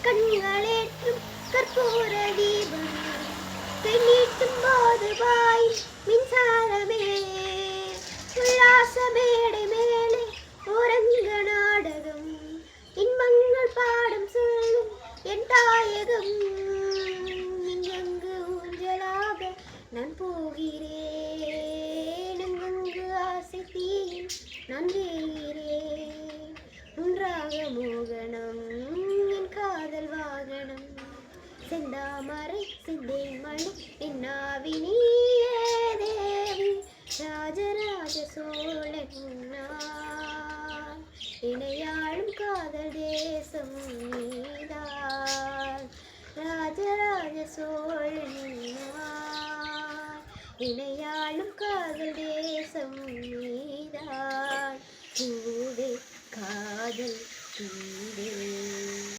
கண்களேற்றும் கற்பூர தீபம் நீட்டும் போது வாய் மின்சாரமே உல்லாச மேடை மேலே உறங்க நாடகம் இன்பங்கள் பாடம் சொல்லும் என் தாயகம் இங்கங்கு ஊஞ்சலாக நான் போகிறேன் அங்கங்கு ஆசை தீயில் நான் வேகிறேன் ஒன்றாக மோகனம் என் காதல் வாகனம் செந்தாமரை சிந்தேன் மணி என்னாவினியே தேவி ராஜராஜ சோழன் இணையாளும் காதல் தேசம் நீதான் ராஜராஜ சோழன் இணையாளும் காதல் தேசம் நீதான் பூவே காதல் பூவே